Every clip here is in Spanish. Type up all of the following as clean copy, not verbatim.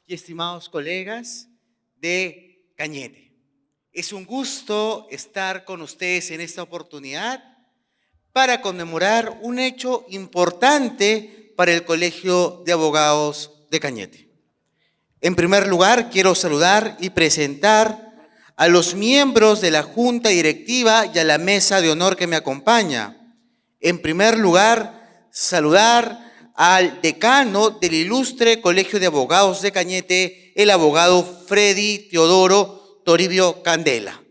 y estimados colegas de Cañete. Es un gusto estar con ustedes en esta oportunidad para conmemorar un hecho importante para el Colegio de Abogados de Cañete. En primer lugar, quiero saludar y presentar a los miembros de la Junta Directiva y a la mesa de honor que me acompaña. En primer lugar, saludar al decano del Ilustre Colegio de Abogados de Cañete, el abogado Freddy Teodoro Toribio Candela.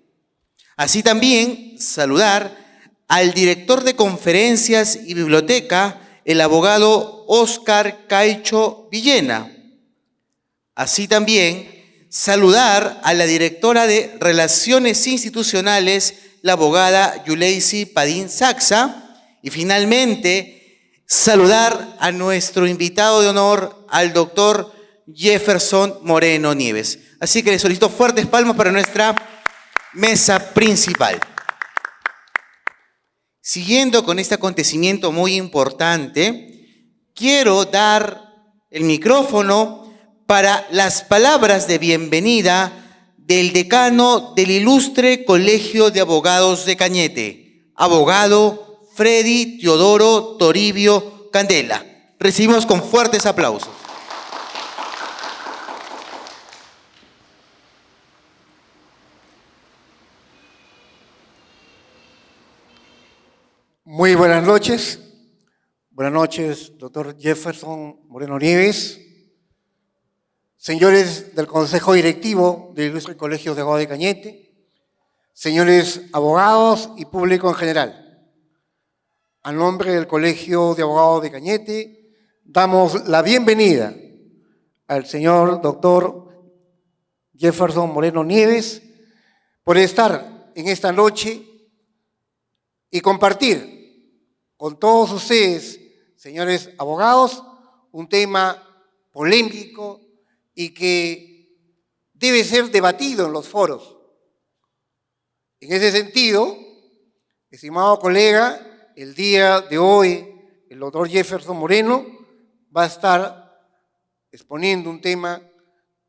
Así también saludar al director de Conferencias y Biblioteca, el abogado Óscar Caicho Villena. Así también saludar a la directora de Relaciones Institucionales, la abogada Yuleisi Padín Saxa. Y finalmente, saludar a nuestro invitado de honor, al doctor Jefferson Moreno Nieves. Así que les solicito fuertes palmas para nuestra mesa principal. Siguiendo con este acontecimiento muy importante, quiero dar el micrófono para las palabras de bienvenida del decano del Ilustre Colegio de Abogados de Cañete, abogado Freddy Teodoro Toribio Candela. Recibimos con fuertes aplausos. Muy buenas noches. Buenas noches, doctor Jefferson Moreno Nieves, señores del Consejo Directivo del Ilustre Colegio de Abogados de Cañete, señores abogados y público en general. A nombre del Colegio de Abogados de Cañete, damos la bienvenida al señor doctor Jefferson Moreno Nieves por estar en esta noche y compartir con todos ustedes, señores abogados, un tema polémico y que debe ser debatido en los foros. En ese sentido, estimado colega, el día de hoy el doctor Jefferson Moreno va a estar exponiendo un tema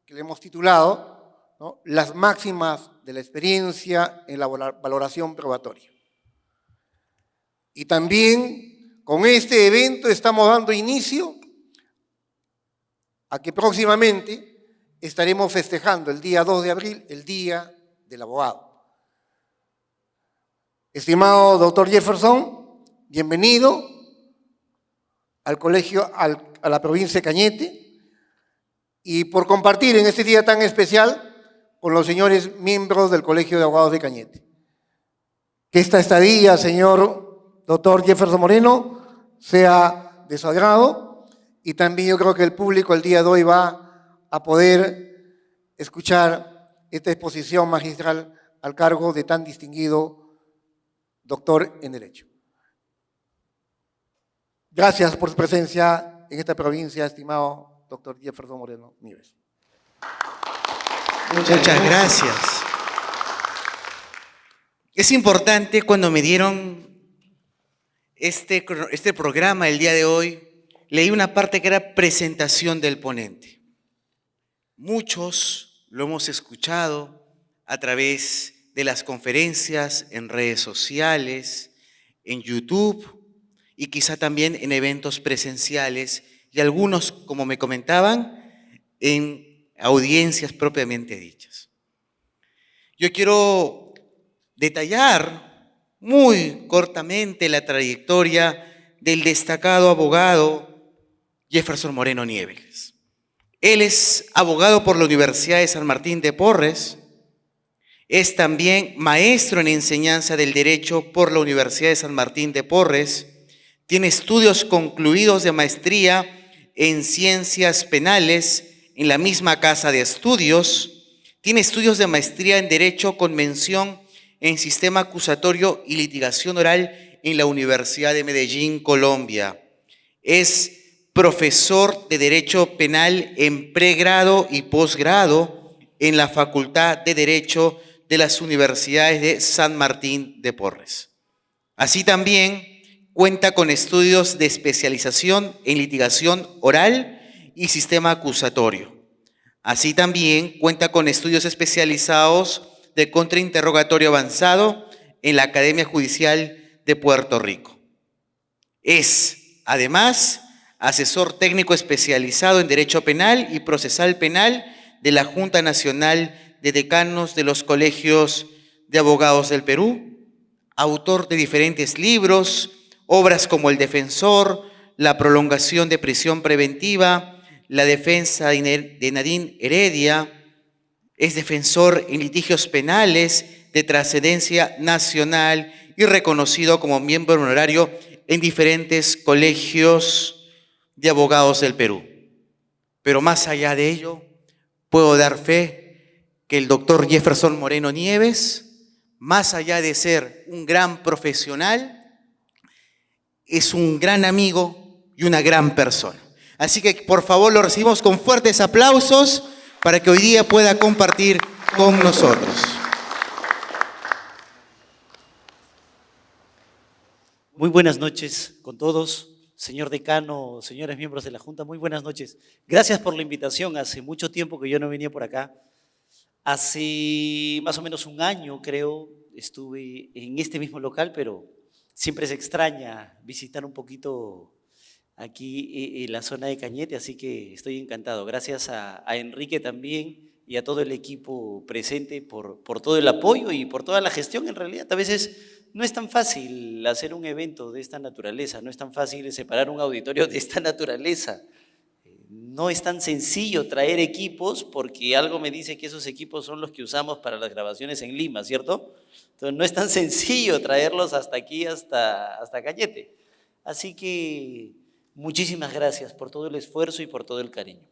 que le hemos titulado, ¿no?, las máximas de la experiencia en la valoración probatoria. Y también con este evento estamos dando inicio a que próximamente estaremos festejando el día 2 de abril, el Día del Abogado. Estimado doctor Jefferson, bienvenido al colegio, a la provincia de Cañete, y por compartir en este día tan especial con los señores miembros del Colegio de Abogados de Cañete. Que esta estadía, señor doctor Jefferson Moreno, sea de su agrado, y también yo creo que el público el día de hoy va a poder escuchar esta exposición magistral al cargo de tan distinguido doctor en Derecho. Gracias por su presencia en esta provincia, estimado doctor Jefferson Moreno Nieves. Muchas gracias. Es importante, cuando me dieron este programa el día de hoy, leí una parte que era presentación del ponente. Muchos lo hemos escuchado a través de las conferencias en redes sociales, en YouTube y quizá también en eventos presenciales y algunos, como me comentaban, en audiencias propiamente dichas. Yo quiero detallar muy cortamente la trayectoria del destacado abogado Jefferson Moreno Nieves. Él es abogado por la Universidad de San Martín de Porres, es también maestro en enseñanza del derecho por la Universidad de San Martín de Porres, tiene estudios concluidos de maestría en ciencias penales en la misma casa de estudios, tiene estudios de maestría en derecho con mención en sistema acusatorio y litigación oral en la Universidad de Medellín, Colombia. Es profesor de Derecho Penal en pregrado y posgrado en la Facultad de Derecho de las Universidades de San Martín de Porres. Así también cuenta con estudios de especialización en litigación oral y sistema acusatorio. Así también cuenta con estudios especializados de contrainterrogatorio avanzado en la Academia Judicial de Puerto Rico. Es, además, asesor técnico especializado en Derecho Penal y Procesal Penal de la Junta Nacional de Decanos de los Colegios de Abogados del Perú, autor de diferentes libros, obras como El Defensor, La prolongación de prisión preventiva, La defensa de Nadine Heredia. Es defensor en litigios penales de trascendencia nacional y reconocido como miembro honorario en diferentes colegios de abogados del Perú. Pero más allá de ello, puedo dar fe que el doctor Jefferson Moreno Nieves, más allá de ser un gran profesional, es un gran amigo y una gran persona. Así que por favor lo recibimos con fuertes aplausos para que hoy día pueda compartir con nosotros. Muy buenas noches con todos, señor decano, señores miembros de la Junta, muy buenas noches. Gracias por la invitación, hace mucho tiempo que yo no venía por acá. Hace más o menos un año, creo, estuve en este mismo local, pero siempre se extraña visitar un poquito aquí en la zona de Cañete, así que estoy encantado. Gracias a Enrique también y a todo el equipo presente por todo el apoyo y por toda la gestión. En realidad, a veces no es tan fácil hacer un evento de esta naturaleza, no es tan fácil separar un auditorio de esta naturaleza. No es tan sencillo traer equipos porque algo me dice que esos equipos son los que usamos para las grabaciones en Lima, ¿cierto? Entonces no es tan sencillo traerlos hasta aquí, hasta Cañete. Así que muchísimas gracias por todo el esfuerzo y por todo el cariño.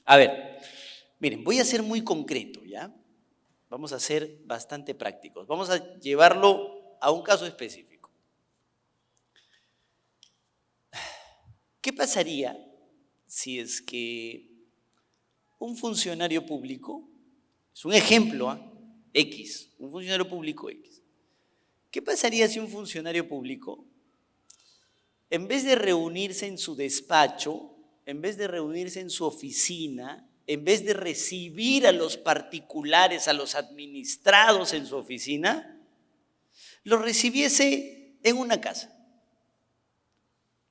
A ver, miren, voy a ser muy concreto, ¿ya? Vamos a ser bastante prácticos. Vamos a llevarlo a un caso específico. ¿Qué pasaría si es que un funcionario público, es un ejemplo, X, un funcionario público X, ¿qué pasaría si un funcionario público, en vez de reunirse en su despacho, en vez de reunirse en su oficina, en vez de recibir a los particulares, a los administrados en su oficina, los recibiese en una casa?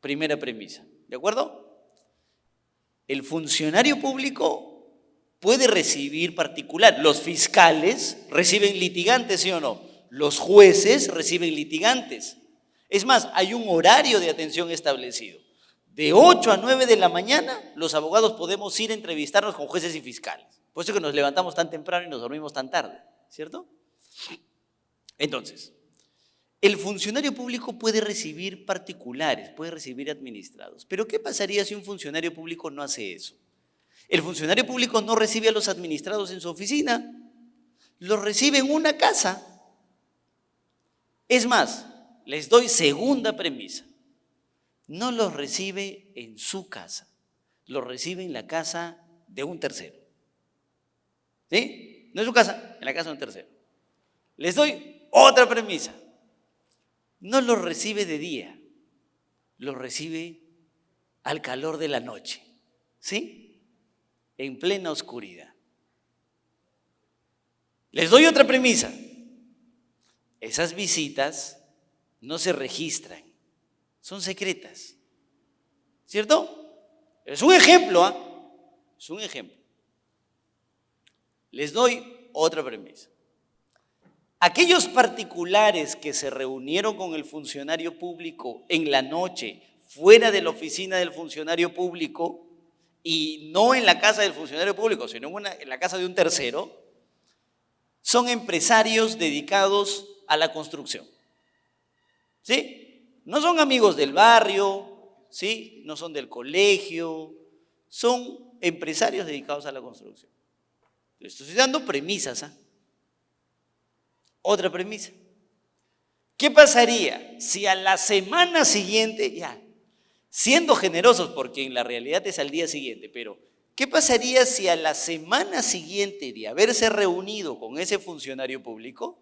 Primera premisa, ¿de acuerdo? El funcionario público puede recibir particular. Los fiscales reciben litigantes, ¿sí o no? Los jueces reciben litigantes. Es más, hay un horario de atención establecido. De 8 a 9 de la mañana, los abogados podemos ir a entrevistarnos con jueces y fiscales. Por eso que nos levantamos tan temprano y nos dormimos tan tarde, ¿cierto? Entonces, el funcionario público puede recibir particulares, puede recibir administrados. Pero ¿qué pasaría si un funcionario público no hace eso? El funcionario público no recibe a los administrados en su oficina, los recibe en una casa. Es más, les doy segunda premisa. No los recibe en su casa, los recibe en la casa de un tercero. ¿Sí? No en su casa, en la casa de un tercero. Les doy otra premisa. No los recibe de día, los recibe al calor de la noche, ¿sí? En plena oscuridad. Les doy otra premisa. Esas visitas no se registran, son secretas, ¿cierto? Es un ejemplo, es un ejemplo. Les doy otra premisa. Aquellos particulares que se reunieron con el funcionario público en la noche, fuera de la oficina del funcionario público, y no en la casa del funcionario público, sino en la casa de un tercero, son empresarios dedicados a la construcción. ¿Sí? No son amigos del barrio, ¿sí? No son del colegio, son empresarios dedicados a la construcción. Estoy dando premisas, Otra premisa. ¿Qué pasaría si a la semana siguiente, ya, siendo generosos, porque en la realidad es al día siguiente, pero ¿qué pasaría si a la semana siguiente de haberse reunido con ese funcionario público,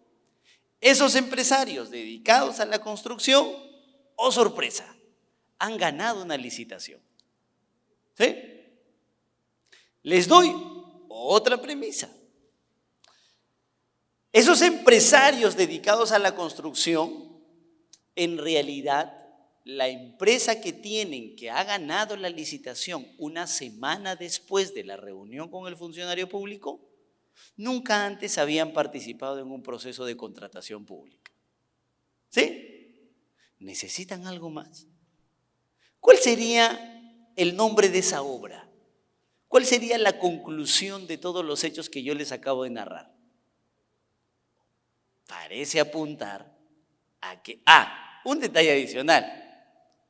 esos empresarios dedicados a la construcción, oh sorpresa, han ganado una licitación? ¿Sí? Les doy otra premisa. Esos empresarios dedicados a la construcción, en realidad, la empresa que tienen, que ha ganado la licitación una semana después de la reunión con el funcionario público, nunca antes habían participado en un proceso de contratación pública. ¿Sí? ¿Necesitan algo más? ¿Cuál sería el nombre de esa obra? ¿Cuál sería la conclusión de todos los hechos que yo les acabo de narrar? Parece apuntar a que, un detalle adicional,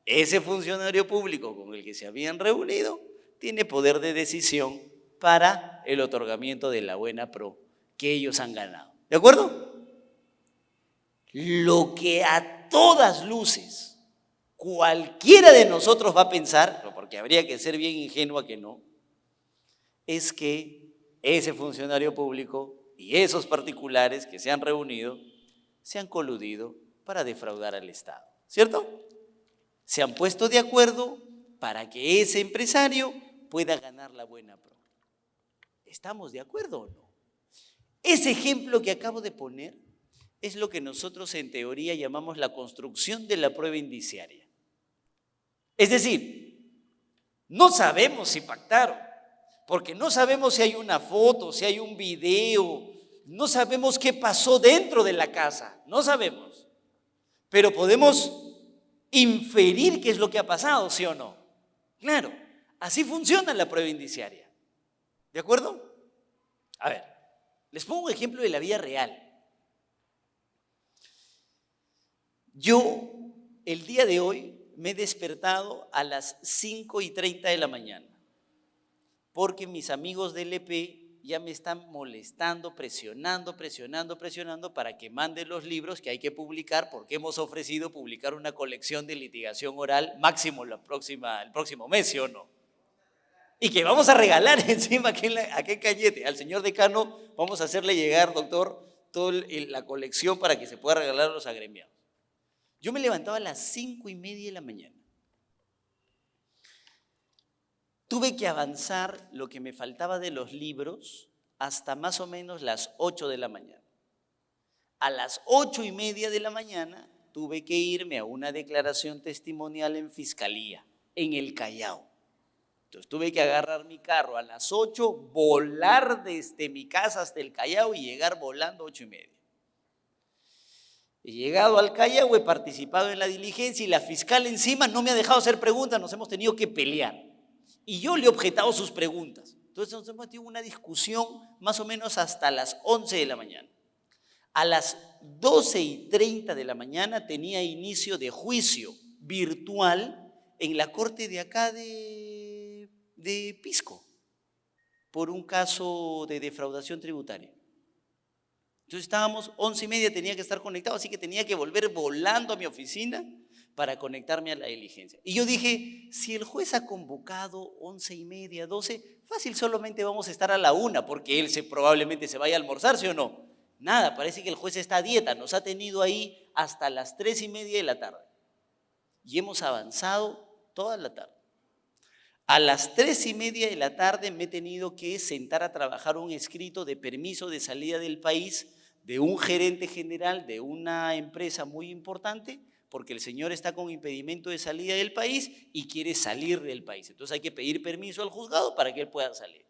ese funcionario público con el que se habían reunido tiene poder de decisión para el otorgamiento de la buena pro que ellos han ganado. ¿De acuerdo? Lo que a todas luces cualquiera de nosotros va a pensar, porque habría que ser bien ingenua que no, es que ese funcionario público y esos particulares que se han reunido se han coludido para defraudar al Estado, ¿cierto? Se han puesto de acuerdo para que ese empresario pueda ganar la buena pro. ¿Estamos de acuerdo o no? Ese ejemplo que acabo de poner es lo que nosotros en teoría llamamos la construcción de la prueba indiciaria. Es decir, no sabemos si pactaron, porque no sabemos si hay una foto, si hay un video, no sabemos qué pasó dentro de la casa, no sabemos. Pero podemos inferir qué es lo que ha pasado, ¿sí o no? Claro, así funciona la prueba indiciaria. ¿De acuerdo? A ver, les pongo un ejemplo de la vida real. Yo, el día de hoy, me he despertado a las 5:30 de la mañana, porque mis amigos del EP ya me están molestando, presionando para que mande los libros que hay que publicar, porque hemos ofrecido publicar una colección de litigación oral máximo el próximo mes, ¿sí o no? Y que vamos a regalar encima aquí en Cañete. Al señor decano vamos a hacerle llegar, doctor, toda la colección para que se pueda regalar a los agremiados. Yo me levantaba a las 5:30 de la mañana. Tuve que avanzar lo que me faltaba de los libros hasta más o menos las 8 de la mañana. A las 8:30 de la mañana tuve que irme a una declaración testimonial en Fiscalía, en el Callao. Entonces tuve que agarrar mi carro a las 8, volar desde mi casa hasta el Callao y llegar volando 8:30. He llegado al Callao, he participado en la diligencia y la fiscal encima no me ha dejado hacer preguntas, nos hemos tenido que pelear. Y yo le he objetado sus preguntas. Entonces nos hemos tenido una discusión más o menos hasta las 11 de la mañana. A las 12:30 de la mañana tenía inicio de juicio virtual en la corte de acá de Pisco por un caso de defraudación tributaria. Entonces estábamos 11:30, tenía que estar conectado, así que tenía que volver volando a mi oficina para conectarme a la diligencia. Y yo dije, si el juez ha convocado 11:30, 12, fácil, solamente vamos a estar a la 1, porque él probablemente se vaya a almorzar, ¿sí o no? Nada, parece que el juez está a dieta, nos ha tenido ahí hasta las 3:30 de la tarde. Y hemos avanzado toda la tarde. A las 3:30 de la tarde me he tenido que sentar a trabajar un escrito de permiso de salida del país de un gerente general de una empresa muy importante, porque el señor está con impedimento de salida del país y quiere salir del país. Entonces hay que pedir permiso al juzgado para que él pueda salir.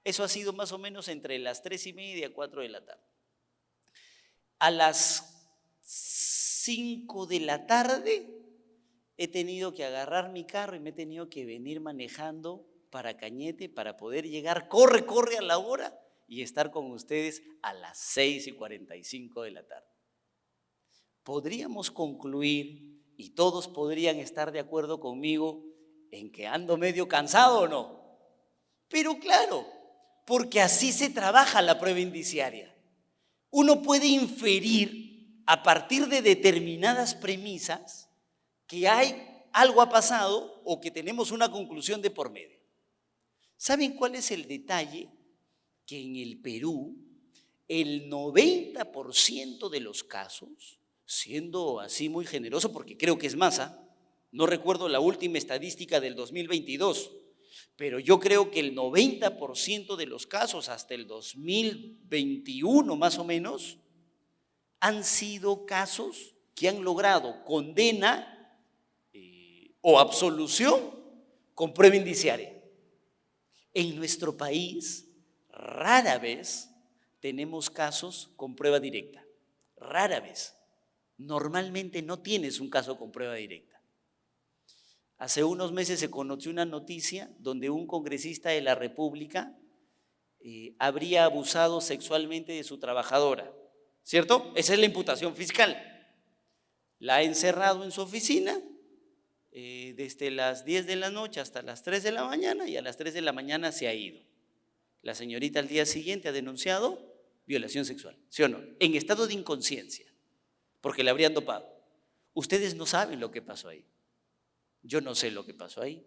Eso ha sido más o menos entre las 3:30 y 4 de la tarde. A las 5 de la tarde he tenido que agarrar mi carro y me he tenido que venir manejando para Cañete para poder llegar, corre a la hora y estar con ustedes a las 6:45 de la tarde. Podríamos concluir, y todos podrían estar de acuerdo conmigo, en que ando medio cansado o no. Pero claro, porque así se trabaja la prueba indiciaria. Uno puede inferir a partir de determinadas premisas que algo ha pasado o que tenemos una conclusión de por medio. ¿Saben cuál es el detalle? Que en el Perú, el 90% de los casos, siendo así muy generoso, porque creo que es más, no recuerdo la última estadística del 2022, pero yo creo que el 90% de los casos hasta el 2021 más o menos han sido casos que han logrado condena o absolución con prueba indiciaria. En nuestro país rara vez tenemos casos con prueba directa, rara vez. Normalmente no tienes un caso con prueba directa. Hace unos meses se conoció una noticia donde un congresista de la República habría abusado sexualmente de su trabajadora, ¿cierto? Esa es la imputación fiscal. La ha encerrado en su oficina desde las 10 de la noche hasta las 3 de la mañana y a las 3 de la mañana se ha ido. La señorita al día siguiente ha denunciado violación sexual, ¿sí o no? En estado de inconsciencia, porque le habrían dopado. Ustedes no saben lo que pasó ahí. Yo no sé lo que pasó ahí.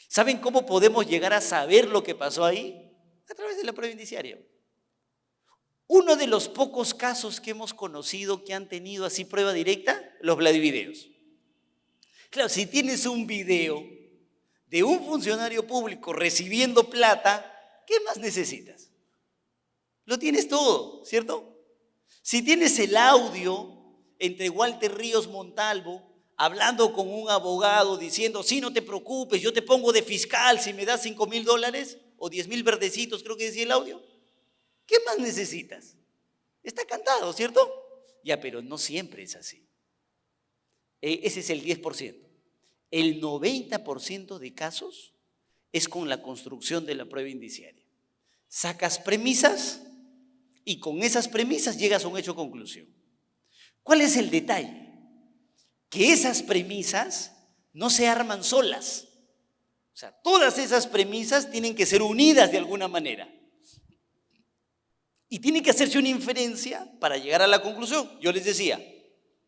¿Saben cómo podemos llegar a saber lo que pasó ahí? A través de la prueba indiciaria. Uno de los pocos casos que hemos conocido que han tenido así prueba directa, los Vladivideos. Claro, si tienes un video de un funcionario público recibiendo plata, ¿qué más necesitas? Lo tienes todo, ¿cierto? Si tienes el audio entre Walter Ríos Montalvo hablando con un abogado diciendo, sí, no te preocupes, yo te pongo de fiscal si me das $5,000 o 10,000 verdecitos, creo que decía el audio. ¿Qué más necesitas? Está cantado, ¿cierto? Ya, pero no siempre es así. Ese es el 10%. El 90% de casos es con la construcción de la prueba indiciaria. Sacas premisas y con esas premisas llegas a un hecho conclusión. ¿Cuál es el detalle? Que esas premisas no se arman solas. O sea, todas esas premisas tienen que ser unidas de alguna manera. Y tiene que hacerse una inferencia para llegar a la conclusión. Yo les decía,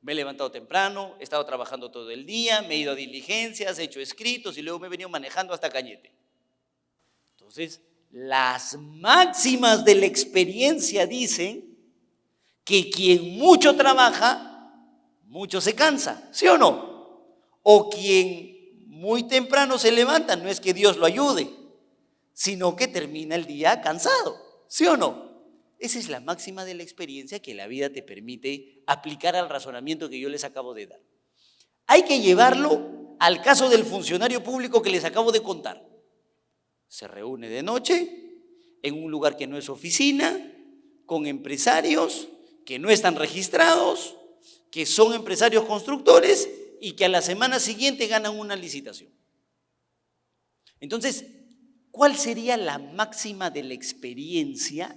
me he levantado temprano, he estado trabajando todo el día, me he ido a diligencias, he hecho escritos y luego me he venido manejando hasta Cañete. Entonces, las máximas de la experiencia dicen que quien mucho trabaja, mucho se cansa, ¿sí o no? O quien muy temprano se levanta, no es que Dios lo ayude, sino que termina el día cansado, ¿sí o no? Esa es la máxima de la experiencia que la vida te permite aplicar al razonamiento que yo les acabo de dar. Hay que llevarlo al caso del funcionario público que les acabo de contar. Se reúne de noche en un lugar que no es oficina, con empresarios que no están registrados, que son empresarios constructores y que a la semana siguiente ganan una licitación. Entonces, ¿cuál sería la máxima de la experiencia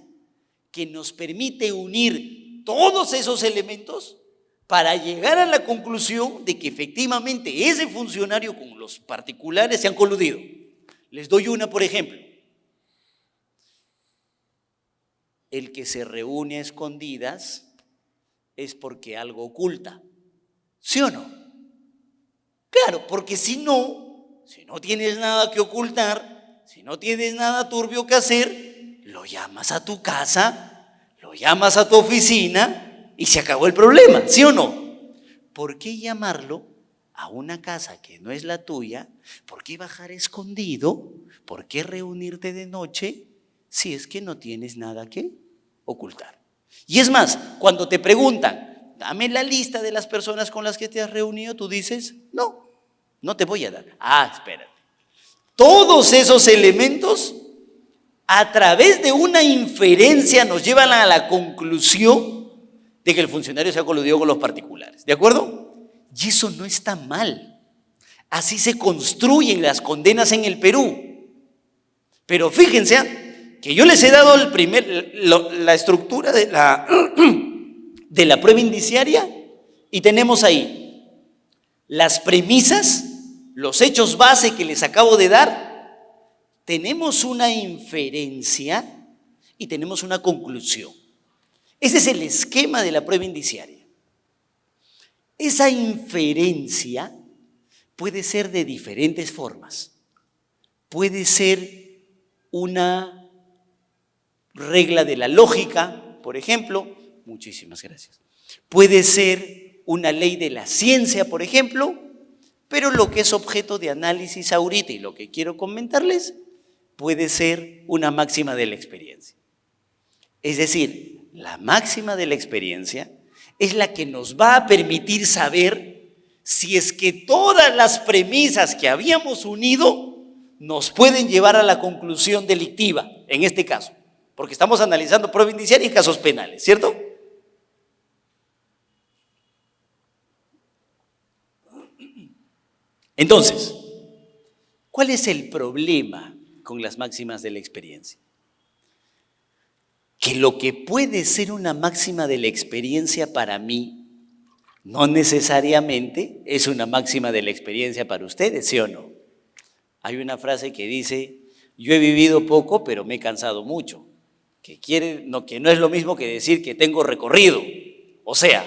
que nos permite unir todos esos elementos para llegar a la conclusión de que efectivamente ese funcionario con los particulares se han coludido? Les doy una, por ejemplo. El que se reúne a escondidas es porque algo oculta, ¿sí o no? Claro, porque si no tienes nada que ocultar, si no tienes nada turbio que hacer, lo llamas a tu casa, lo llamas a tu oficina y se acabó el problema, ¿sí o no? ¿Por qué llamarlo a una casa que no es la tuya? ¿Por qué bajar escondido? ¿Por qué reunirte de noche si es que no tienes nada que ocultar? Y es más, cuando te preguntan, dame la lista de las personas con las que te has reunido, tú dices, no te voy a dar. Espérate. Todos esos elementos, a través de una inferencia, nos llevan a la conclusión de que el funcionario se ha coludido con los particulares. ¿De acuerdo? Y eso no está mal. Así se construyen las condenas en el Perú. Pero fíjense, que yo les he dado la estructura de la prueba indiciaria y tenemos ahí las premisas, los hechos base que les acabo de dar, tenemos una inferencia y tenemos una conclusión. Ese es el esquema de la prueba indiciaria. Esa inferencia puede ser de diferentes formas. Puede ser una regla de la lógica, por ejemplo. Muchísimas gracias. Puede ser una ley de la ciencia, por ejemplo, pero lo que es objeto de análisis ahorita y lo que quiero comentarles puede ser una máxima de la experiencia. Es decir, la máxima de la experiencia es la que nos va a permitir saber si es que todas las premisas que habíamos unido nos pueden llevar a la conclusión delictiva, en este caso, porque estamos analizando prueba indiciaria y casos penales, ¿cierto? Entonces, ¿cuál es el problema con las máximas de la experiencia? Que lo que puede ser una máxima de la experiencia para mí, no necesariamente es una máxima de la experiencia para ustedes, ¿sí o no? Hay una frase que dice, yo he vivido poco, pero me he cansado mucho, que no es lo mismo que decir que tengo recorrido. O sea,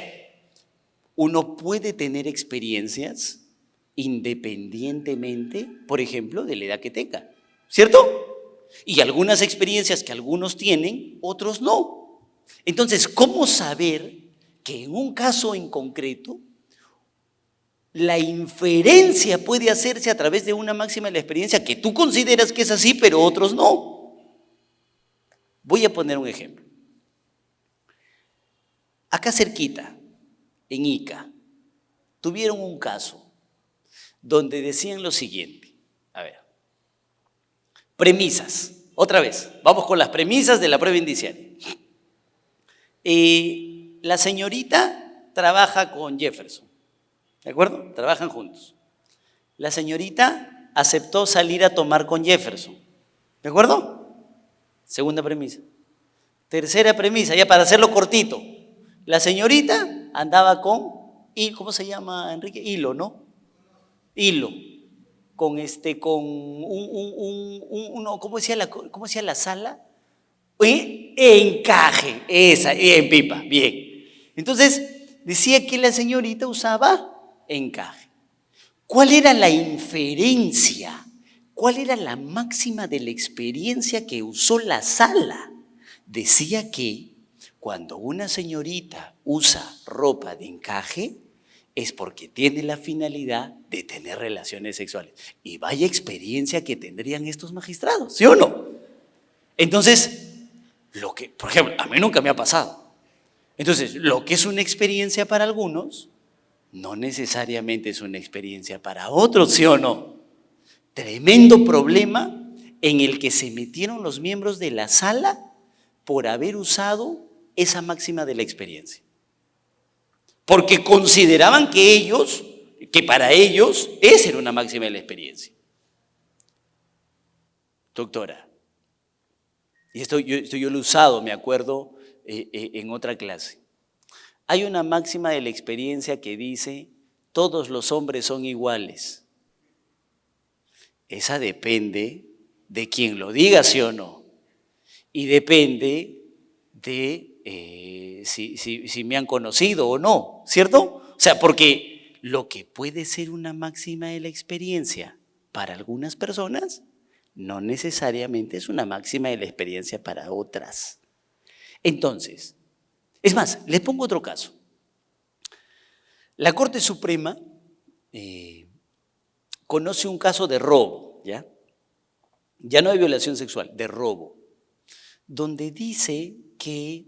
uno puede tener experiencias independientemente, por ejemplo, de la edad que tenga, ¿cierto? Y algunas experiencias que algunos tienen, otros no. Entonces, ¿cómo saber que en un caso en concreto la inferencia puede hacerse a través de una máxima de la experiencia que tú consideras que es así, pero otros no? Voy a poner un ejemplo. Acá cerquita, en Ica, tuvieron un caso donde decían lo siguiente. A ver, premisas. Otra vez, vamos con las premisas de la prueba indiciaria. La señorita trabaja con Jefferson, ¿de acuerdo? Trabajan juntos. La señorita aceptó salir a tomar con Jefferson, ¿de acuerdo? Segunda premisa. Tercera premisa, ya para hacerlo cortito. La señorita andaba con, ¿cómo se llama, Enrique? Hilo, ¿no? Hilo. Con ¿cómo decía la sala? Encaje, esa, en pipa, bien. Entonces, decía que la señorita usaba encaje. ¿Cuál era la inferencia? ¿Cuál era la máxima de la experiencia que usó la sala? Decía que cuando una señorita usa ropa de encaje, es porque tiene la finalidad de tener relaciones sexuales. Y vaya experiencia que tendrían estos magistrados, ¿sí o no? Entonces, por ejemplo, a mí nunca me ha pasado. Entonces, lo que es una experiencia para algunos, no necesariamente es una experiencia para otros, ¿sí o no? Tremendo problema en el que se metieron los miembros de la sala por haber usado esa máxima de la experiencia. Porque consideraban que para ellos esa era una máxima de la experiencia. Doctora, y esto yo lo he usado, me acuerdo, en otra clase. Hay una máxima de la experiencia que dice, todos los hombres son iguales. Esa depende de quien lo diga, sí o no. Y depende de si me han conocido o no, ¿cierto? O sea, porque lo que puede ser una máxima de la experiencia para algunas personas, no necesariamente es una máxima de la experiencia para otras. Entonces, es más, les pongo otro caso. La Corte Suprema conoce un caso de robo, ¿ya? Ya no hay violación sexual, de robo, donde dice que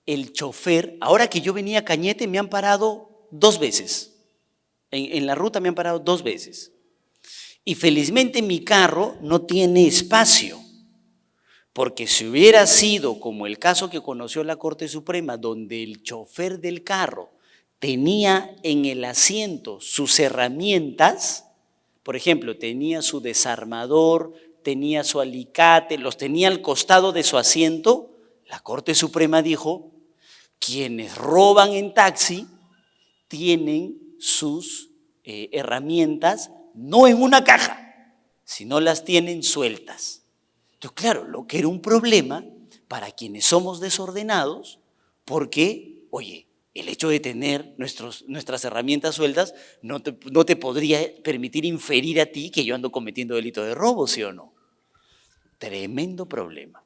el chofer, ahora que yo venía a Cañete, me han parado 2 veces. En la ruta me han parado 2 veces. Y felizmente mi carro no tiene espacio, porque si hubiera sido como el caso que conoció la Corte Suprema, donde el chofer del carro tenía en el asiento sus herramientas, por ejemplo, tenía su desarmador, tenía su alicate, los tenía al costado de su asiento, la Corte Suprema dijo, quienes roban en taxi tienen sus herramientas no en una caja, sino las tienen sueltas. Entonces, claro, lo que era un problema para quienes somos desordenados, porque, oye, el hecho de tener nuestras herramientas sueltas no te podría permitir inferir a ti que yo ando cometiendo delito de robo, ¿sí o no? Tremendo problema.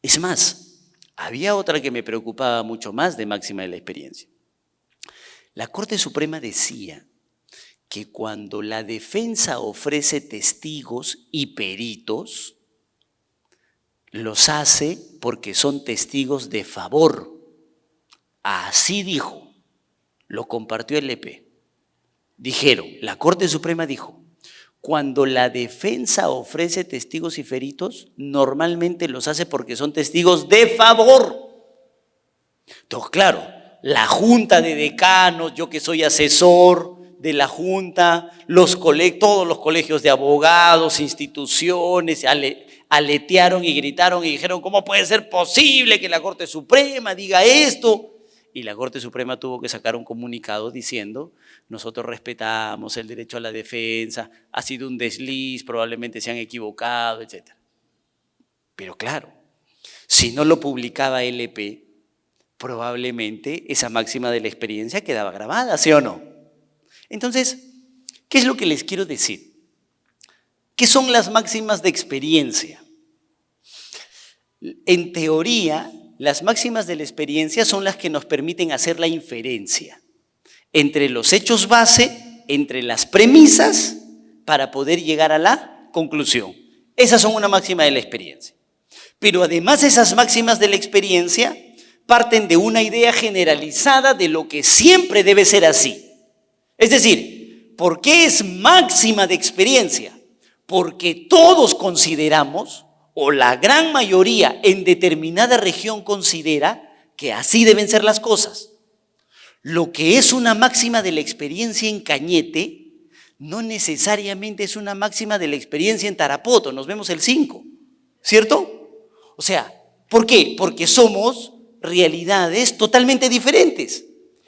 Es más, había otra que me preocupaba mucho más de máxima de la experiencia. La Corte Suprema decía que cuando la defensa ofrece testigos y peritos, los hace porque son testigos de favor. Así dijo, lo compartió el EP. Dijeron, la Corte Suprema dijo, cuando la defensa ofrece testigos y peritos, normalmente los hace porque son testigos de favor. Entonces, claro, la junta de decanos, yo que soy asesor de la junta, todos los colegios de abogados, instituciones, aletearon y gritaron y dijeron, ¿cómo puede ser posible que la Corte Suprema diga esto? Y la Corte Suprema tuvo que sacar un comunicado diciendo, nosotros respetamos el derecho a la defensa, ha sido un desliz, probablemente se han equivocado, etc. Pero claro, si no lo publicaba LP, probablemente esa máxima de la experiencia quedaba grabada, ¿sí o no? Entonces, ¿qué es lo que les quiero decir? ¿Qué son las máximas de experiencia? En teoría, las máximas de la experiencia son las que nos permiten hacer la inferencia entre los hechos base, entre las premisas, para poder llegar a la conclusión. Esas son una máxima de la experiencia. Pero además esas máximas de la experiencia parten de una idea generalizada de lo que siempre debe ser así. Es decir, ¿por qué es máxima de experiencia? Porque todos consideramos, o la gran mayoría en determinada región considera, que así deben ser las cosas. Lo que es una máxima de la experiencia en Cañete no necesariamente es una máxima de la experiencia en Tarapoto, nos vemos el 5, ¿cierto? O sea, ¿por qué? Porque somos realidades totalmente diferentes.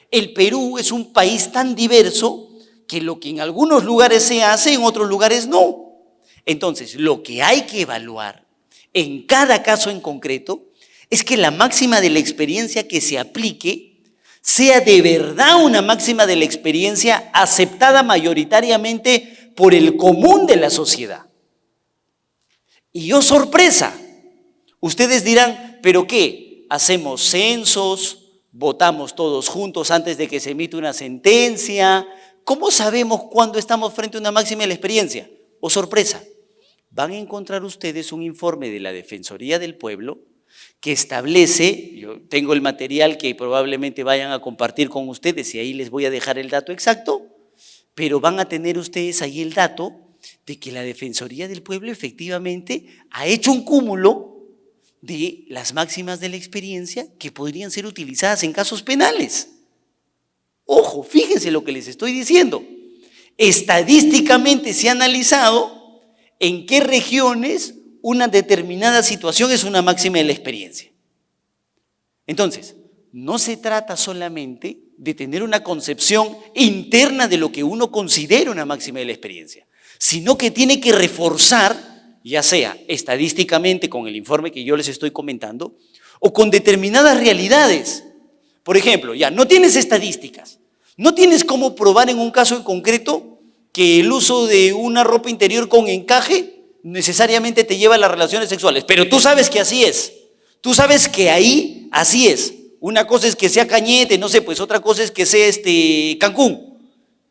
El Perú es un país tan diverso que lo que en algunos lugares se hace, en otros lugares no. Entonces, lo que hay que evaluar en cada caso en concreto es que la máxima de la experiencia que se aplique sea de verdad una máxima de la experiencia aceptada mayoritariamente por el común de la sociedad. Y oh sorpresa, ustedes dirán, ¿pero qué? ¿Hacemos censos? ¿Votamos todos juntos antes de que se emita una sentencia? ¿Cómo sabemos cuándo estamos frente a una máxima de la experiencia? Oh sorpresa, van a encontrar ustedes un informe de la Defensoría del Pueblo que establece, yo tengo el material que probablemente vayan a compartir con ustedes y ahí les voy a dejar el dato exacto, pero van a tener ustedes ahí el dato de que la Defensoría del Pueblo efectivamente ha hecho un cúmulo de las máximas de la experiencia que podrían ser utilizadas en casos penales. Ojo, fíjense lo que les estoy diciendo. Estadísticamente se ha analizado en qué regiones una determinada situación es una máxima de la experiencia. Entonces, no se trata solamente de tener una concepción interna de lo que uno considera una máxima de la experiencia, sino que tiene que reforzar, ya sea estadísticamente con el informe que yo les estoy comentando, o con determinadas realidades. Por ejemplo, ya no tienes estadísticas, no tienes cómo probar en un caso en concreto que el uso de una ropa interior con encaje necesariamente te lleva a las relaciones sexuales, pero tú sabes que así es, tú sabes que ahí así es. Una cosa es que sea Cañete, no sé, pues otra cosa es que sea Cancún.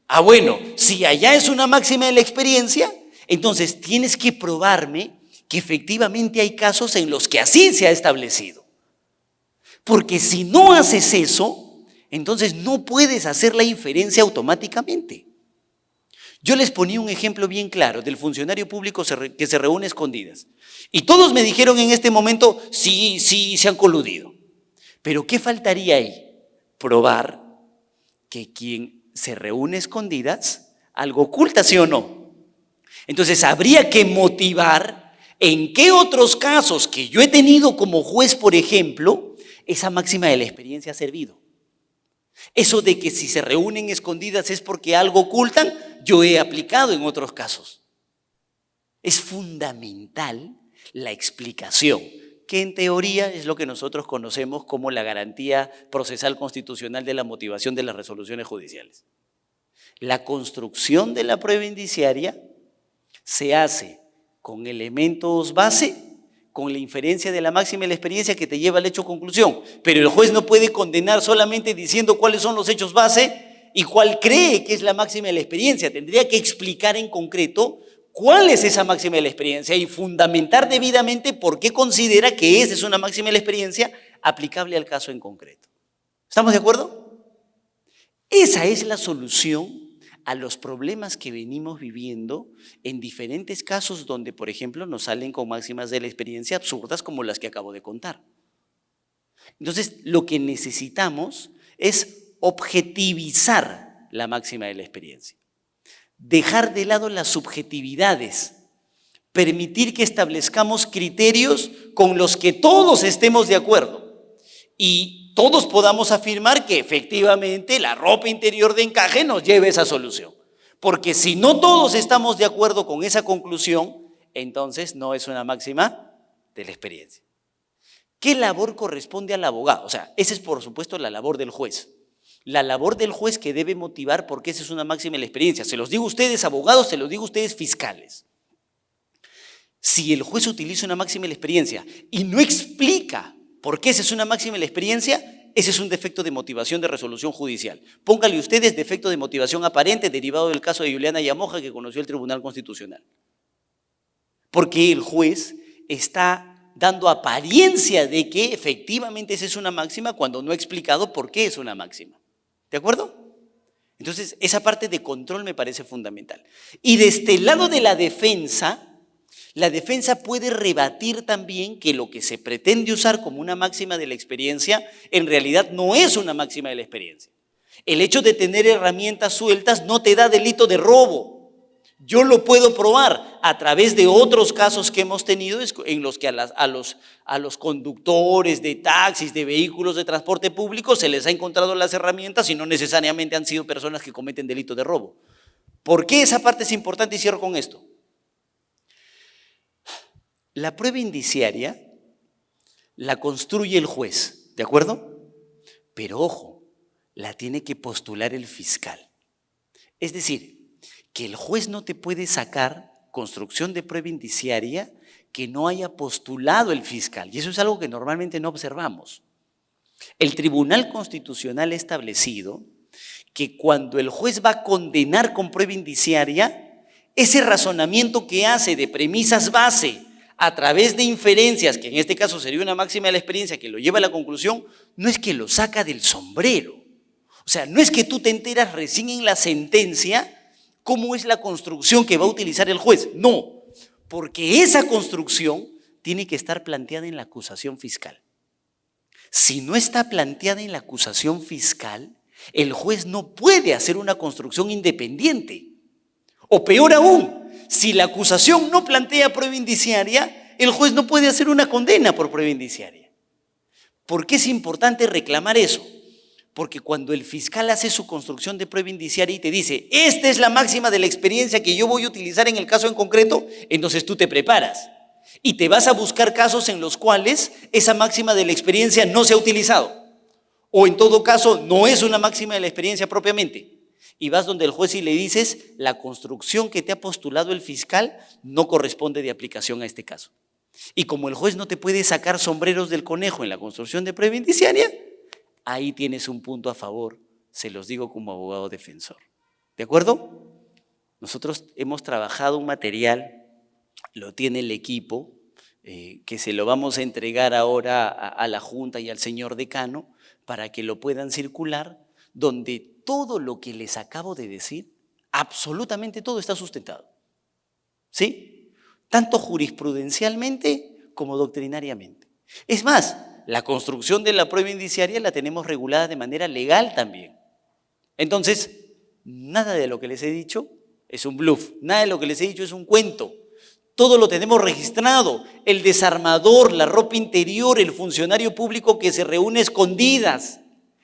Ah, bueno, si allá es una máxima de la experiencia, entonces tienes que probarme que efectivamente hay casos en los que así se ha establecido. Porque si no haces eso, entonces no puedes hacer la inferencia automáticamente. Yo les ponía un ejemplo bien claro del funcionario público que se reúne a escondidas. Y todos me dijeron en este momento, sí, se han coludido. Pero ¿qué faltaría ahí? Probar que quien se reúne a escondidas algo oculta, ¿sí o no? Entonces habría que motivar en qué otros casos que yo he tenido como juez, por ejemplo, esa máxima de la experiencia ha servido. Eso de que si se reúnen escondidas es porque algo ocultan, yo he aplicado en otros casos. Es fundamental la explicación, que en teoría es lo que nosotros conocemos como la garantía procesal constitucional de la motivación de las resoluciones judiciales. La construcción de la prueba indiciaria se hace con elementos base, con la inferencia de la máxima de la experiencia que te lleva al hecho conclusión, pero el juez no puede condenar solamente diciendo cuáles son los hechos base y cuál cree que es la máxima de la experiencia. Tendría que explicar en concreto cuál es esa máxima de la experiencia y fundamentar debidamente por qué considera que esa es una máxima de la experiencia aplicable al caso en concreto. ¿Estamos de acuerdo? Esa es la solución a los problemas que venimos viviendo en diferentes casos donde, por ejemplo, nos salen con máximas de la experiencia absurdas como las que acabo de contar. Entonces, lo que necesitamos es objetivizar la máxima de la experiencia. Dejar de lado las subjetividades, permitir que establezcamos criterios con los que todos estemos de acuerdo y todos podamos afirmar que efectivamente la ropa interior de encaje nos lleva a esa solución. Porque si no todos estamos de acuerdo con esa conclusión, entonces no es una máxima de la experiencia. ¿Qué labor corresponde al abogado? O sea, esa es por supuesto la labor del juez. La labor del juez que debe motivar porque esa es una máxima de la experiencia. Se los digo a ustedes abogados, se los digo a ustedes fiscales. Si el juez utiliza una máxima de la experiencia y no explica por qué esa es una máxima de la experiencia, ese es un defecto de motivación de resolución judicial. Póngale ustedes defecto de motivación aparente derivado del caso de Juliana Yamoja que conoció el Tribunal Constitucional. Porque el juez está dando apariencia de que efectivamente esa es una máxima cuando no ha explicado por qué es una máxima. ¿De acuerdo? Entonces, esa parte de control me parece fundamental. Y desde el lado de la defensa puede rebatir también que lo que se pretende usar como una máxima de la experiencia en realidad no es una máxima de la experiencia. El hecho de tener herramientas sueltas no te da delito de robo. Yo lo puedo probar a través de otros casos que hemos tenido en los que a los conductores de taxis, de vehículos de transporte público se les ha encontrado las herramientas y no necesariamente han sido personas que cometen delito de robo. ¿Por qué esa parte es importante? Y cierro con esto. La prueba indiciaria la construye el juez, ¿de acuerdo? Pero ojo, la tiene que postular el fiscal. Es decir, que el juez no te puede sacar construcción de prueba indiciaria que no haya postulado el fiscal. Y eso es algo que normalmente no observamos. El Tribunal Constitucional ha establecido que cuando el juez va a condenar con prueba indiciaria, ese razonamiento que hace de premisas base a través de inferencias, que en este caso sería una máxima de la experiencia que lo lleva a la conclusión, no es que lo saca del sombrero. O sea, no es que tú te enteras recién en la sentencia cómo es la construcción que va a utilizar el juez. No, porque esa construcción tiene que estar planteada en la acusación fiscal. Si no está planteada en la acusación fiscal, el juez no puede hacer una construcción independiente. O peor aún, si la acusación no plantea prueba indiciaria, el juez no puede hacer una condena por prueba indiciaria. ¿Por qué es importante reclamar eso? Porque cuando el fiscal hace su construcción de prueba indiciaria y te dice, esta es la máxima de la experiencia que yo voy a utilizar en el caso en concreto, entonces tú te preparas y te vas a buscar casos en los cuales esa máxima de la experiencia no se ha utilizado. O en todo caso, no es una máxima de la experiencia propiamente. Y vas donde el juez y le dices, la construcción que te ha postulado el fiscal no corresponde de aplicación a este caso. Y como el juez no te puede sacar sombreros del conejo en la construcción de prueba indiciaria, ahí tienes un punto a favor, se los digo como abogado defensor. ¿De acuerdo? Nosotros hemos trabajado un material, lo tiene el equipo, que se lo vamos a entregar ahora a la Junta y al señor decano para que lo puedan circular, donde todo lo que les acabo de decir, absolutamente todo está sustentado. ¿Sí? Tanto jurisprudencialmente como doctrinariamente. Es más, la construcción de la prueba indiciaria la tenemos regulada de manera legal también. Entonces, nada de lo que les he dicho es un bluff, nada de lo que les he dicho es un cuento. Todo lo tenemos registrado, el desarmador, la ropa interior, el funcionario público que se reúne a escondidas,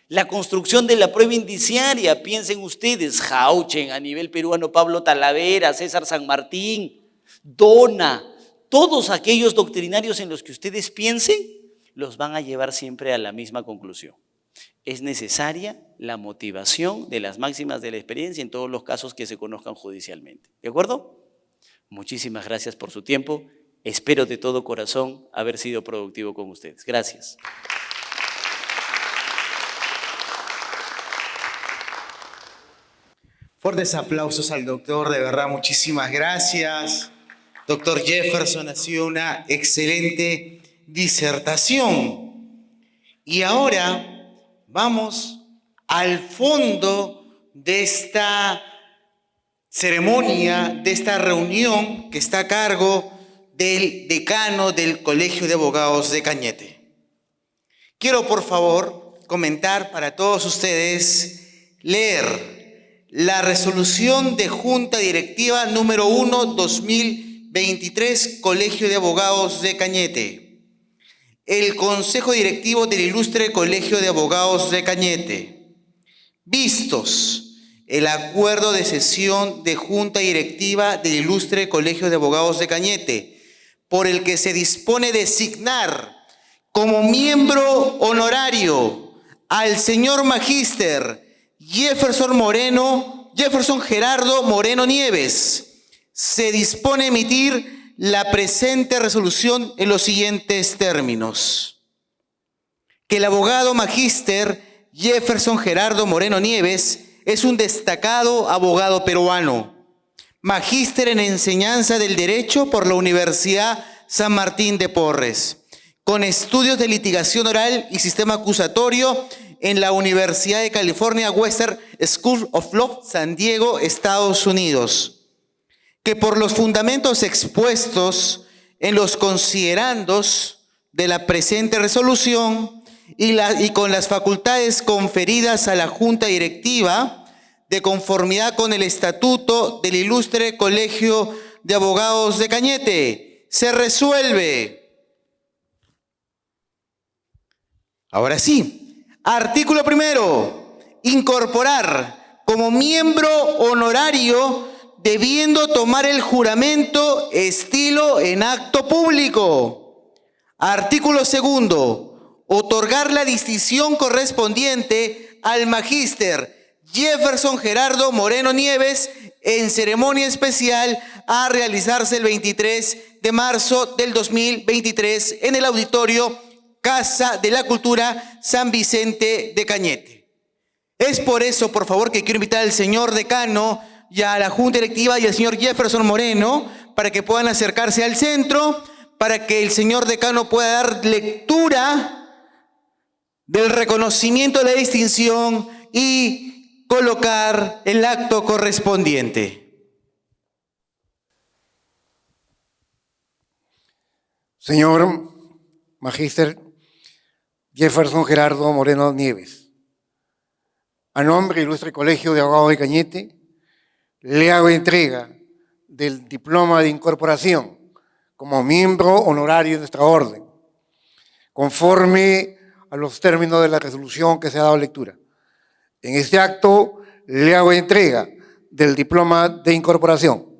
la construcción de la prueba indiciaria, piensen ustedes, Jauchen, a nivel peruano, Pablo Talavera, César San Martín, Dona, todos aquellos doctrinarios en los que ustedes piensen, los van a llevar siempre a la misma conclusión. Es necesaria la motivación de las máximas de la experiencia en todos los casos que se conozcan judicialmente. ¿De acuerdo? Muchísimas gracias por su tiempo. Espero de todo corazón haber sido productivo con ustedes. Gracias. Fuertes aplausos al doctor, de verdad, muchísimas gracias. Doctor Jefferson, ha sido una excelente disertación. Y ahora vamos al fondo de esta ceremonia, de esta reunión que está a cargo del decano del Colegio de Abogados de Cañete. Quiero, por favor, comentar para todos ustedes, leer la resolución de Junta Directiva número 1/2023, Colegio de Abogados de Cañete. El Consejo Directivo del Ilustre Colegio de Abogados de Cañete. Vistos el acuerdo de sesión de Junta Directiva del Ilustre Colegio de Abogados de Cañete, por el que se dispone designar como miembro honorario al señor magíster Jefferson Gerardo Moreno Nieves, se dispone a emitir la presente resolución en los siguientes términos. Que el abogado magíster Jefferson Gerardo Moreno Nieves es un destacado abogado peruano, magíster en enseñanza del derecho por la Universidad San Martín de Porres, con estudios de litigación oral y sistema acusatorio en la Universidad de California Western School of Law, San Diego, Estados Unidos, que por los fundamentos expuestos en los considerandos de la presente resolución y con las facultades conferidas a la Junta Directiva, de conformidad con el Estatuto del Ilustre Colegio de Abogados de Cañete, se resuelve. Ahora sí, artículo primero, incorporar como miembro honorario debiendo tomar el juramento estilo en acto público. Artículo segundo, otorgar la distinción correspondiente al magíster Jefferson Gerardo Moreno Nieves en ceremonia especial a realizarse el 23 de marzo del 2023 en el auditorio Casa de la Cultura San Vicente de Cañete. Es por eso, por favor, que quiero invitar al señor decano y a la Junta Directiva y al señor Jefferson Moreno para que puedan acercarse al centro, para que el señor decano pueda dar lectura del reconocimiento de la distinción y colocar el acto correspondiente. Señor magíster Jefferson Gerardo Moreno Nieves, a nombre del Ilustre Colegio de Abogados de Cañete, le hago entrega del diploma de incorporación como miembro honorario de nuestra orden, conforme a los términos de la resolución que se ha dado lectura. En este acto le hago entrega del diploma de incorporación.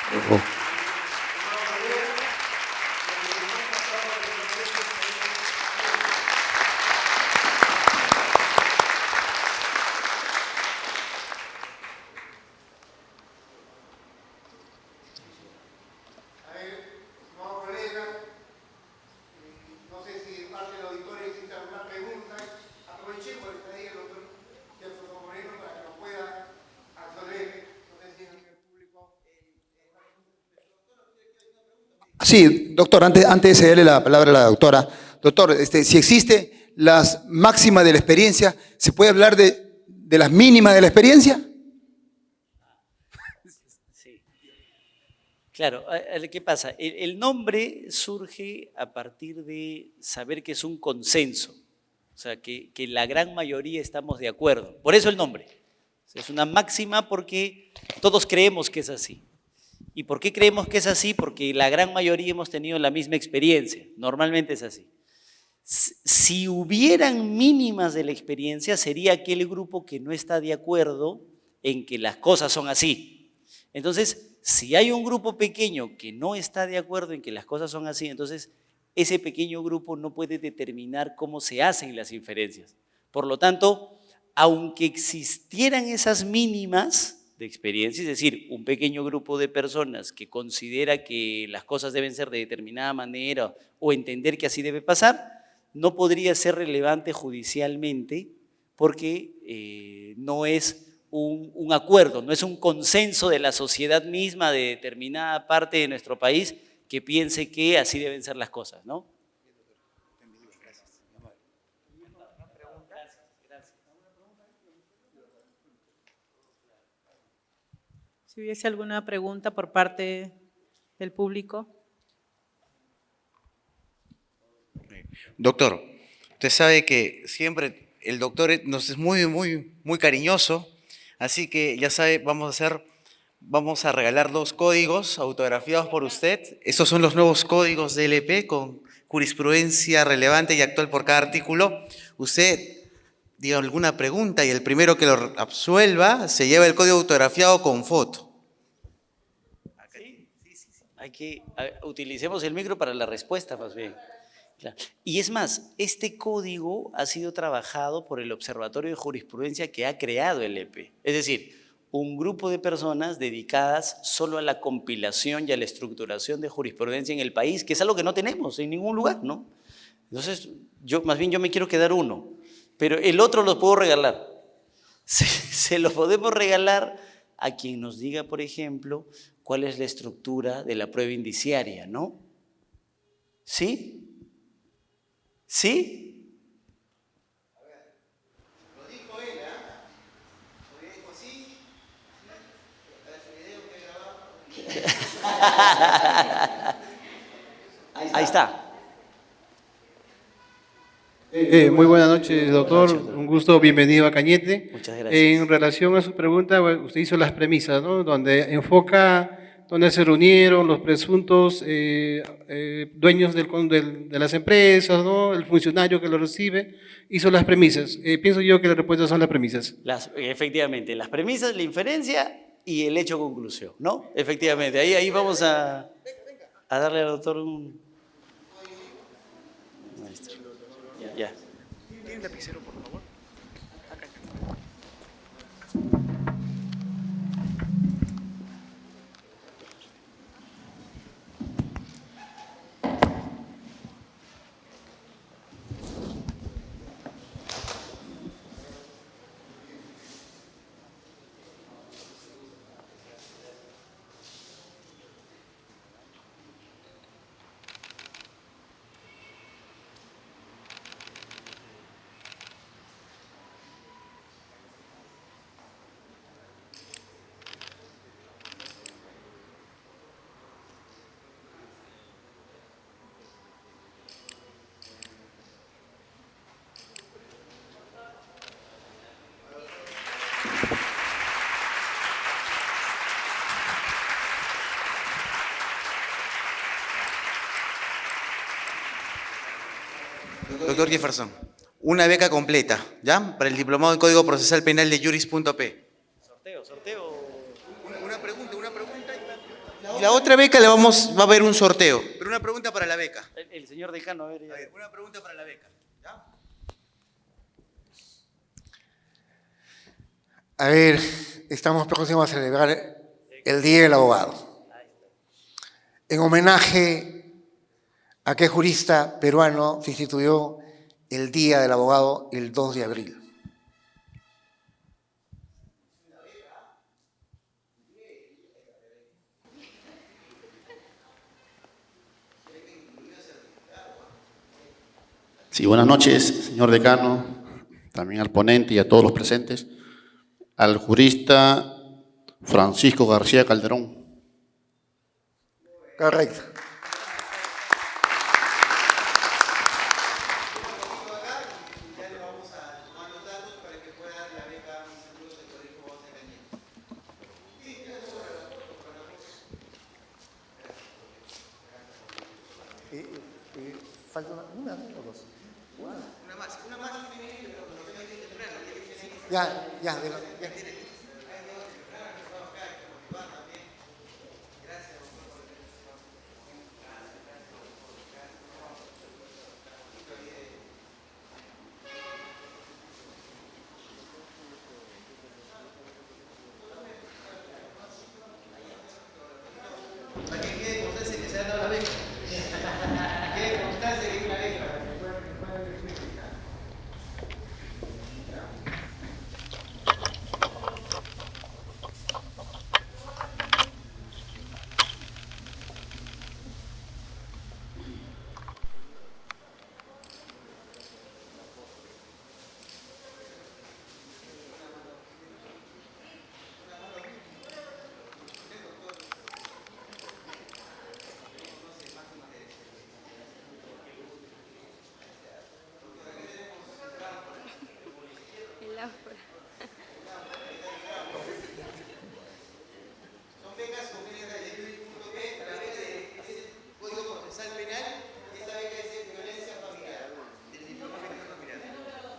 No sé si parte del auditorio existe alguna pregunta. Aprovechemos que está ahí el doctor Jefferson Moreno para que nos pueda absolver. No sé si en el público. Sí, doctor, antes de cederle la palabra a la doctora. Doctor, si existe las máximas de la experiencia, ¿se puede hablar de las mínimas de la experiencia? Sí. Claro, ¿qué pasa? El nombre surge a partir de saber que es un consenso, o sea, que la gran mayoría estamos de acuerdo. Por eso el nombre. O sea, es una máxima porque todos creemos que es así. ¿Y por qué creemos que es así? Porque la gran mayoría hemos tenido la misma experiencia. Normalmente es así. Si hubieran mínimas de la experiencia, sería aquel grupo que no está de acuerdo en que las cosas son así. Entonces, si hay un grupo pequeño que no está de acuerdo en que las cosas son así, entonces ese pequeño grupo no puede determinar cómo se hacen las inferencias. Por lo tanto, aunque existieran esas mínimas de experiencia, es decir, un pequeño grupo de personas que considera que las cosas deben ser de determinada manera o entender que así debe pasar, no podría ser relevante judicialmente porque no es un acuerdo, no es un consenso de la sociedad misma de determinada parte de nuestro país que piense que así deben ser las cosas, ¿no? Si hubiese alguna pregunta por parte del público. Doctor, usted sabe que siempre el doctor nos es muy cariñoso, así que ya sabe, vamos a regalar 2 códigos autografiados por usted. Estos son los nuevos códigos de LP con jurisprudencia relevante y actual por cada artículo. Usted diga alguna pregunta y el primero que lo absuelva se lleva el código autografiado con foto. Utilicemos el micro para la respuesta más bien. Claro. Y es más, este código ha sido trabajado por el Observatorio de Jurisprudencia que ha creado el EP. Es decir, un grupo de personas dedicadas solo a la compilación y a la estructuración de jurisprudencia en el país, que es algo que no tenemos en ningún lugar, ¿no? Entonces, yo me quiero quedar uno, pero el otro lo puedo regalar. Se lo podemos regalar a quien nos diga, por ejemplo, cuál es la estructura de la prueba indiciaria, ¿no? ¿Sí? ¿Sí? A ver, lo dijo él, ¿ah? Lo dijo así. Ahí está. Muy buenas noches, doctor. Un gusto, bienvenido a Cañete. Muchas gracias. En relación a su pregunta, usted hizo las premisas, ¿no? Donde enfoca donde se reunieron los presuntos dueños de las empresas, ¿no? El funcionario que lo recibe, hizo las premisas. Pienso yo que las respuestas son las premisas. Efectivamente, las premisas, la inferencia y el hecho conclusión, ¿no? Efectivamente, ahí vamos a darle al doctor un... Maestro. Ya. ¿Tiene un lapicero, por favor? Acá. Doctor Jefferson, una beca completa, ¿ya? Para el Diplomado en Código Procesal Penal de Juris.p. Sorteo. Una pregunta. la otra beca va a haber un sorteo. Pero una pregunta para la beca. El señor decano, a ver. A ver, una pregunta para la beca. ¿Ya? A ver, estamos próximos a celebrar el Día del Abogado. En homenaje a qué jurista peruano se instituyó el Día del Abogado el 2 de abril. Sí, buenas noches, señor decano, también al ponente y a todos los presentes. Al jurista Francisco García Calderón. Correcto. Falta una o dos. Una más. Ya.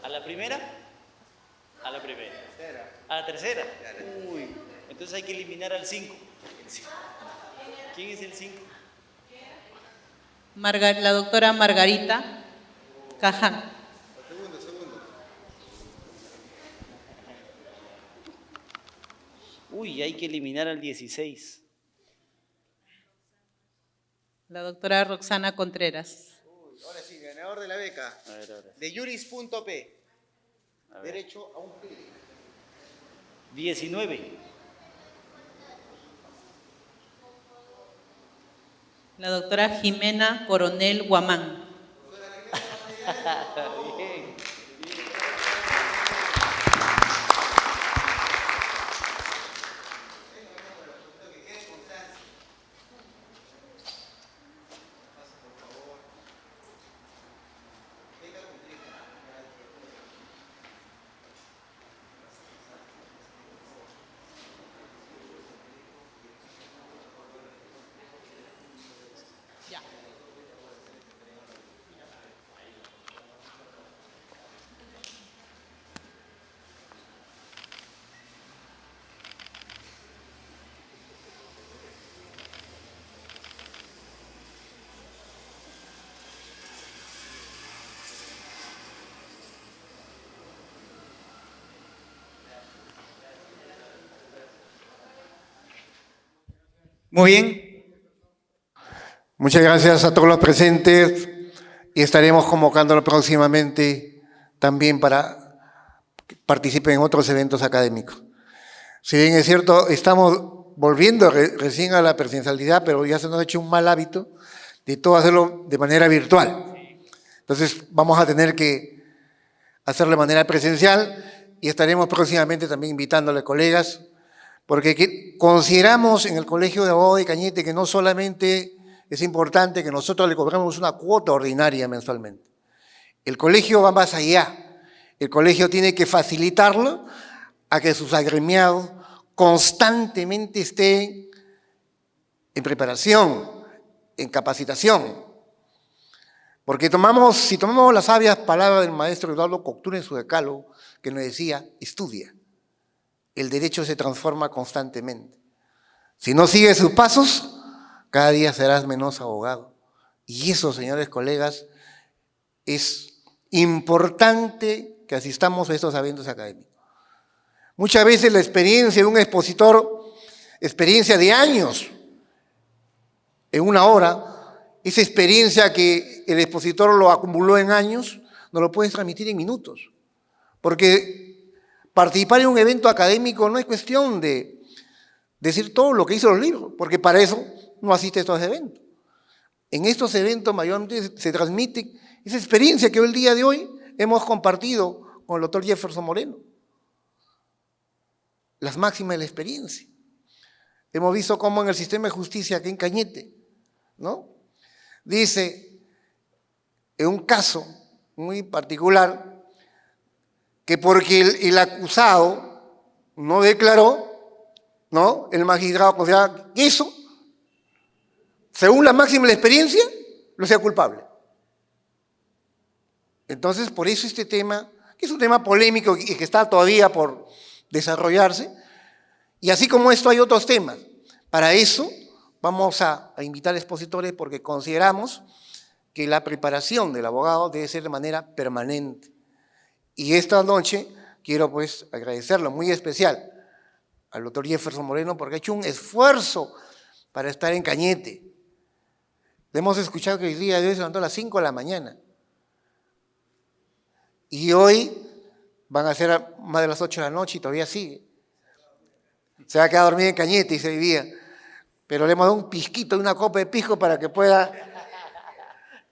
¿A la primera? A la primera. ¿A la tercera? Uy, entonces hay que eliminar al 5. ¿Quién es el 5? La doctora Margarita Caján. Uy, hay que eliminar al 16. La doctora Roxana Contreras. Ahora sí, ganador de la beca. A ver, ahora. De Juris.p. A ver. Derecho a un clic. 19. La doctora Jimena Coronel Guamán. Bien. Ya. Muy bien. Muchas gracias a todos los presentes y estaremos convocándolo próximamente también para que participen en otros eventos académicos. Si bien es cierto, estamos volviendo recién a la presencialidad, pero ya se nos ha hecho un mal hábito de todo hacerlo de manera virtual. Entonces vamos a tener que hacerlo de manera presencial y estaremos próximamente también invitándole colegas, porque consideramos en el Colegio de Abogados de Cañete que no solamente es importante que nosotros le cobremos una cuota ordinaria mensualmente. El colegio va más allá. El colegio tiene que facilitarlo a que sus agremiados constantemente estén en preparación, en capacitación. Porque si tomamos las sabias palabras del maestro Eduardo Coctura en su decálogo, que nos decía, estudia. El derecho se transforma constantemente. Si no sigue sus pasos, cada día serás menos abogado. Y eso, señores colegas, es importante que asistamos a estos eventos académicos. Muchas veces la experiencia de un expositor, experiencia de años, en una hora, esa experiencia que el expositor lo acumuló en años, no lo puedes transmitir en minutos. Porque participar en un evento académico no es cuestión de decir todo lo que hizo los libros, porque para eso no asiste a estos eventos. En estos eventos mayormente se transmite esa experiencia que hoy, el día de hoy, hemos compartido con el doctor Jefferson Moreno. Las máximas de la experiencia. Hemos visto cómo en el sistema de justicia aquí en Cañete, ¿no? Dice, en un caso muy particular, que porque el acusado no declaró, ¿no? El magistrado considera que eso, según la máxima de la experiencia, lo sea culpable. Entonces, por eso este tema, que es un tema polémico y que está todavía por desarrollarse, y así como esto hay otros temas. Para eso vamos a invitar expositores porque consideramos que la preparación del abogado debe ser de manera permanente. Y esta noche quiero pues agradecerlo muy especial al doctor Jefferson Moreno porque ha hecho un esfuerzo para estar en Cañete. Le hemos escuchado que el día de hoy se levantó a las 5 de la mañana. Y hoy van a ser más de las 8 de la noche y todavía sigue. Se va a quedar dormido en Cañete y se vivía. Pero le hemos dado un pisquito y una copa de pisco para que pueda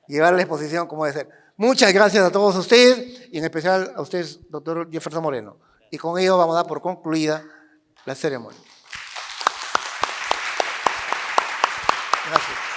llevar la exposición como debe ser. Muchas gracias a todos ustedes y en especial a usted, doctor Jefferson Moreno. Y con ello vamos a dar por concluida la ceremonia. Gracias.